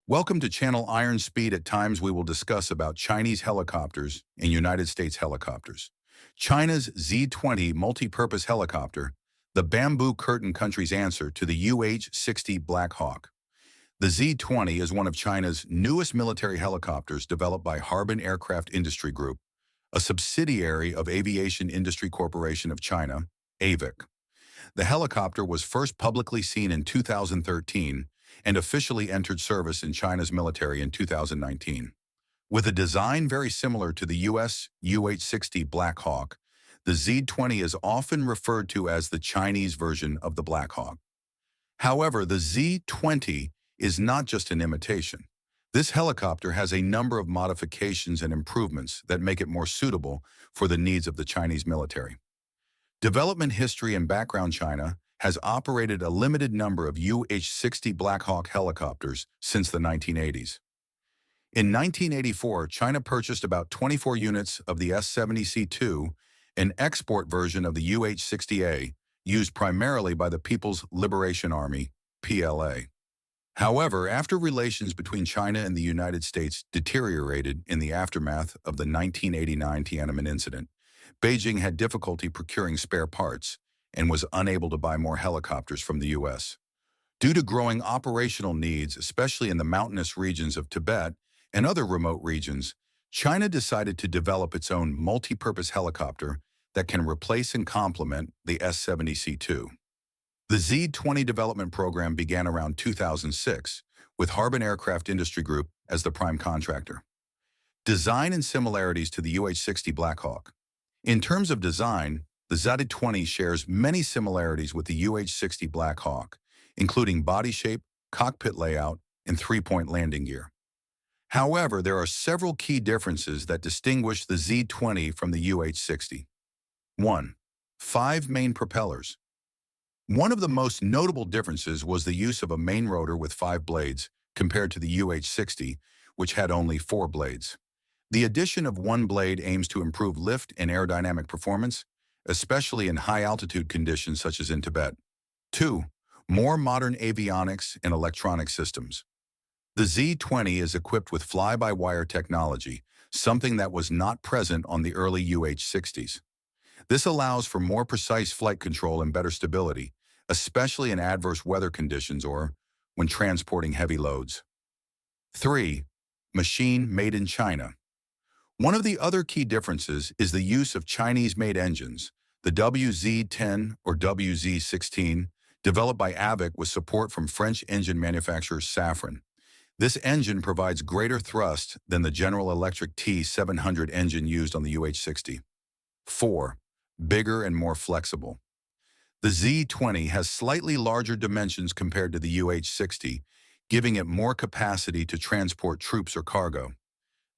Welcome to Channel Iron Speed. At times we will discuss about Chinese helicopters and United States helicopters. China's Z-20 multi-purpose helicopter, the bamboo curtain country's answer to the UH-60 Blackhawk. The Z-20 is one of China's newest military helicopters developed by Harbin Aircraft Industry Group, a subsidiary of Aviation Industry Corporation of China, AVIC. The helicopter was first publicly seen in 2013 and officially entered service in China's military in 2019. With a design very similar to the U.S. UH-60 Blackhawk, the Z-20 is often referred to as the Chinese version of the Blackhawk. However, the Z-20 is not just an imitation. This helicopter has a number of modifications and improvements that make it more suitable for the needs of the Chinese military. Development history and background: China has operated a limited number of UH-60 Blackhawk helicopters since the 1980s. In 1984, China purchased about 24 units of the S-70C2, an export version of the UH-60A, used primarily by the People's Liberation Army, PLA. However, after relations between China and the United States deteriorated in the aftermath of the 1989 Tiananmen incident, Beijing had difficulty procuring spare parts and was unable to buy more helicopters from the U.S. Due to growing operational needs, especially in the mountainous regions of Tibet and other remote regions, China decided to develop its own multi-purpose helicopter that can replace and complement the S-70C2. The Z-20 development program began around 2006, with Harbin Aircraft Industry Group as the prime contractor. Design and similarities to the UH-60 Blackhawk. In terms of design, the Z-20 shares many similarities with the UH-60 Blackhawk, including body shape, cockpit layout, and three-point landing gear. However, there are several key differences that distinguish the Z-20 from the UH-60. 1. 5 main propellers. One of the most notable differences was the use of a main rotor with 5 blades, compared to the UH-60, which had only 4 blades. The addition of one blade aims to improve lift and aerodynamic performance, especially in high-altitude conditions such as in Tibet. 2. More modern avionics and electronic systems. The Z-20 is equipped with fly-by-wire technology, something that was not present on the early UH-60s. This allows for more precise flight control and better stability, especially in adverse weather conditions or when transporting heavy loads. 3. Machine made in China. One of the other key differences is the use of Chinese-made engines, the WZ-10 or WZ-16, developed by AVIC with support from French engine manufacturer Safran. This engine provides greater thrust than the General Electric T700 engine used on the UH-60. 4. Bigger and more flexible. The Z-20 has slightly larger dimensions compared to the UH-60, giving it more capacity to transport troops or cargo.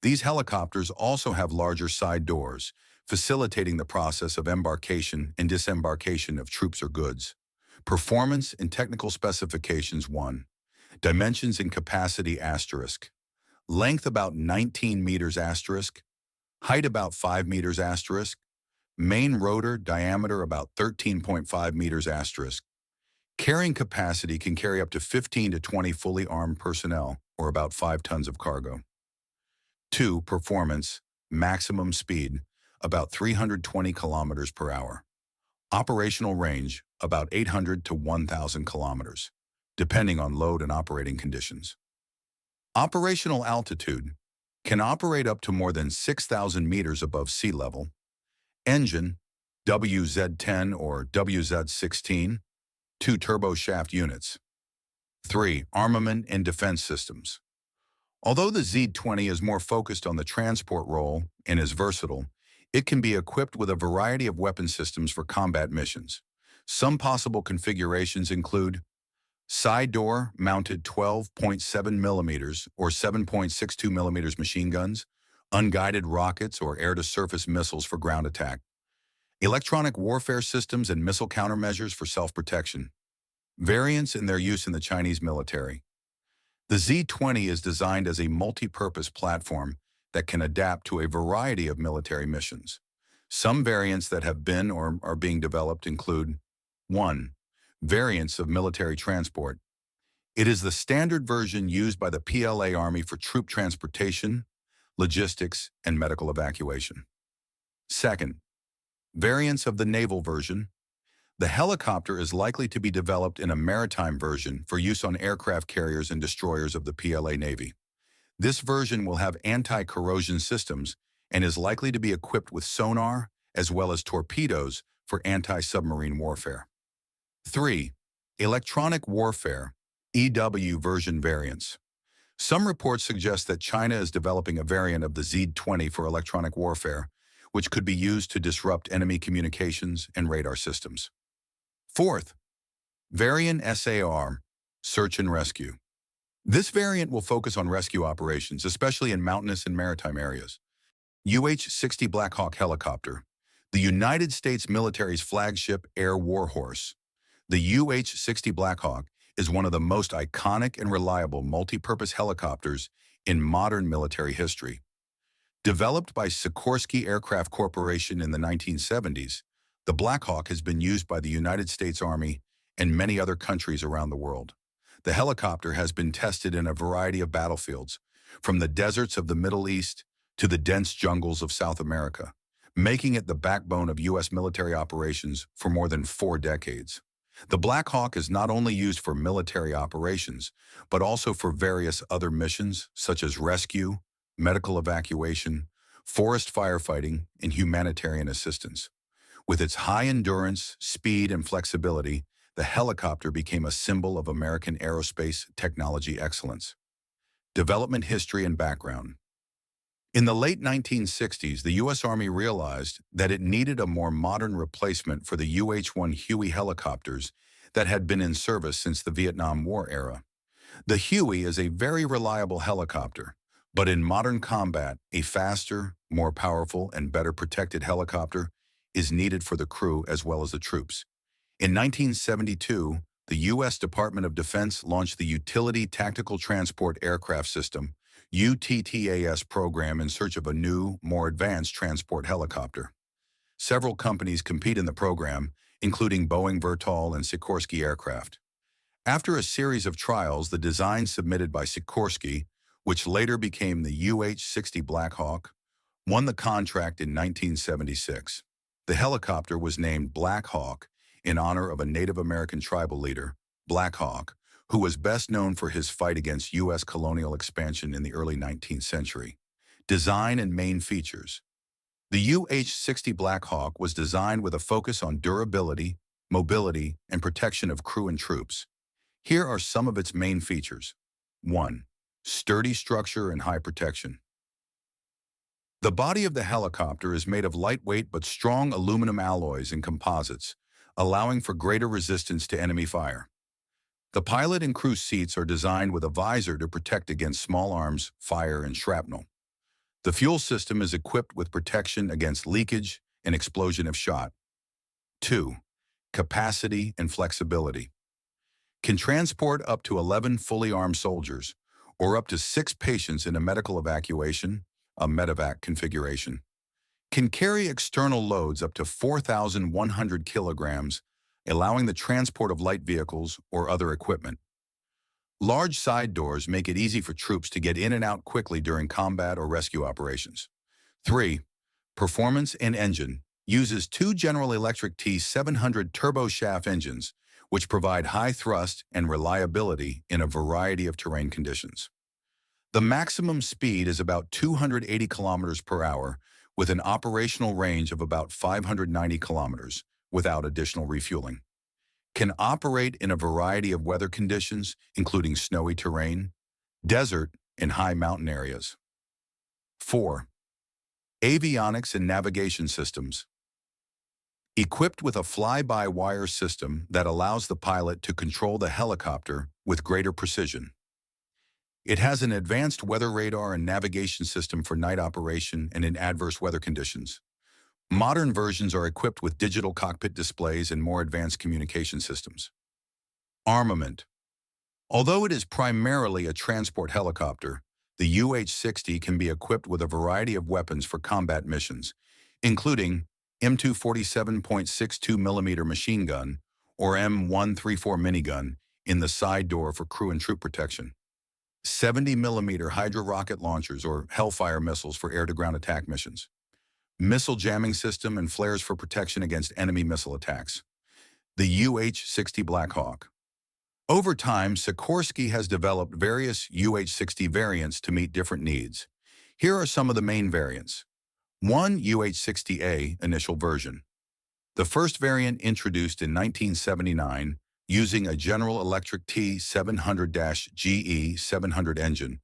These helicopters also have larger side doors, facilitating the process of embarkation and disembarkation of troops or goods. Performance and technical specifications: 1. Dimensions and capacity asterisk. Length about 19 meters asterisk. Height about 5 meters asterisk. Main rotor diameter about 13.5 meters asterisk. Carrying capacity can carry up to 15 to 20 fully armed personnel, or about 5 tons of cargo. 2. Performance, maximum speed, about 320 kilometers per hour. Operational range, about 800 to 1,000 kilometers, depending on load and operating conditions. Operational altitude, can operate up to more than 6,000 meters above sea level. Engine, WZ-10 or WZ-16, 2 turboshaft units. 3. Armament and defense systems. Although the Z-20 is more focused on the transport role and is versatile, it can be equipped with a variety of weapon systems for combat missions. Some possible configurations include side door mounted 12.7 millimeters or 7.62 millimeters machine guns, unguided rockets or air-to-surface missiles for ground attack, electronic warfare systems and missile countermeasures for self-protection. Variants in their use in the Chinese military. The Z-20 is designed as a multi-purpose platform that can adapt to a variety of military missions. Some variants that have been or are being developed include: 1. Variants of military transport. It is the standard version used by the PLA Army for troop transportation, logistics, and medical evacuation. Second, variants of the naval version. The helicopter is likely to be developed in a maritime version for use on aircraft carriers and destroyers of the PLA Navy. This version will have anti-corrosion systems and is likely to be equipped with sonar as well as torpedoes for anti-submarine warfare. 3. Electronic warfare, EW version variants. Some reports suggest that China is developing a variant of the Z-20 for electronic warfare, which could be used to disrupt enemy communications and radar systems. Fourth, variant SAR, search and rescue. This variant will focus on rescue operations, especially in mountainous and maritime areas. UH-60 Blackhawk helicopter, the United States military's flagship air warhorse. The UH-60 Blackhawk is one of the most iconic and reliable multi-purpose helicopters in modern military history. Developed by Sikorsky Aircraft Corporation in the 1970s, the Blackhawk has been used by the United States Army and many other countries around the world. The helicopter has been tested in a variety of battlefields, from the deserts of the Middle East to the dense jungles of South America, making it the backbone of U.S. military operations for more than 4 decades. The Blackhawk is not only used for military operations, but also for various other missions such as rescue, medical evacuation, forest firefighting, and humanitarian assistance. With its high endurance, speed, and flexibility, the helicopter became a symbol of American aerospace technology excellence. Development history and background. In the late 1960s, the U.S. Army realized that it needed a more modern replacement for the UH-1 Huey helicopters that had been in service since the Vietnam War era. The Huey is a very reliable helicopter, but in modern combat, a faster, more powerful, and better protected helicopter is needed for the crew as well as the troops. In 1972, the U.S. Department of Defense launched the Utility Tactical Transport Aircraft System, UTTAS program in search of a new, more advanced transport helicopter. Several companies compete in the program, including Boeing Vertol and Sikorsky Aircraft. After a series of trials, the design submitted by Sikorsky, which later became the UH-60 Blackhawk, won the contract in 1976. The helicopter was named Blackhawk in honor of a Native American tribal leader, Blackhawk, who was best known for his fight against U.S. colonial expansion in the early 19th century. Design and main features. The UH-60 Blackhawk was designed with a focus on durability, mobility, and protection of crew and troops. Here are some of its main features. 1. Sturdy structure and high protection. The body of the helicopter is made of lightweight but strong aluminum alloys and composites, allowing for greater resistance to enemy fire. The pilot and crew seats are designed with a visor to protect against small arms, fire, and shrapnel. The fuel system is equipped with protection against leakage and explosion if shot. 2. Capacity and flexibility. Can transport up to 11 fully armed soldiers or up to 6 patients in a medical evacuation, a medevac configuration. Can carry external loads up to 4,100 kilograms, allowing the transport of light vehicles or other equipment. Large side doors make it easy for troops to get in and out quickly during combat or rescue operations. 3. Performance and engine. Uses 2 General Electric T700 turboshaft engines, which provide high thrust and reliability in a variety of terrain conditions. The maximum speed is about 280 kilometers per hour, with an operational range of about 590 kilometers, without additional refueling. Can operate in a variety of weather conditions, including snowy terrain, desert, and high mountain areas. 4. Avionics and navigation systems. Equipped with a fly-by-wire system that allows the pilot to control the helicopter with greater precision. It has an advanced weather radar and navigation system for night operation and in adverse weather conditions. Modern versions are equipped with digital cockpit displays and more advanced communication systems. Armament. Although it is primarily a transport helicopter, the UH-60 can be equipped with a variety of weapons for combat missions, including M247.62 mm machine gun or M134 minigun in the side door for crew and troop protection. 70mm Hydra rocket launchers or Hellfire missiles for air-to-ground attack missions. Missile jamming system and flares for protection against enemy missile attacks. The UH-60 Blackhawk. Over time, Sikorsky has developed various UH-60 variants to meet different needs. Here are some of the main variants. 1. UH-60A initial version. The first variant introduced in 1979 using a General Electric T700-GE 700 engine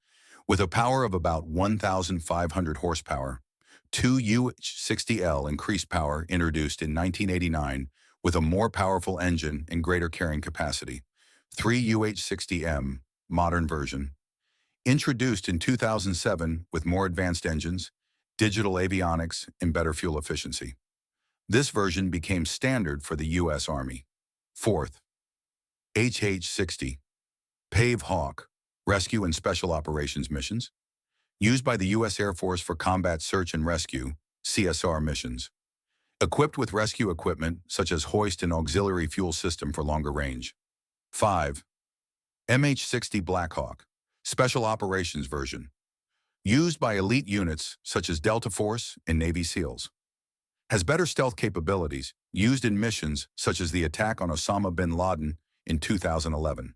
with a power of about 1,500 horsepower. 2. UH-60L increased power introduced in 1989 with a more powerful engine and greater carrying capacity. 3. UH-60M modern version. Introduced in 2007 with more advanced engines, digital avionics, and better fuel efficiency. This version became standard for the U.S. Army. 4th, HH-60, Pave Hawk, rescue and special operations missions, used by the U.S. Air Force for combat search and rescue, CSR missions. Equipped with rescue equipment such as hoist and auxiliary fuel system for longer range. 5. MH-60 Blackhawk, special operations version, used by elite units such as Delta Force and Navy SEALs. Has better stealth capabilities, used in missions such as the attack on Osama bin Laden in 2011.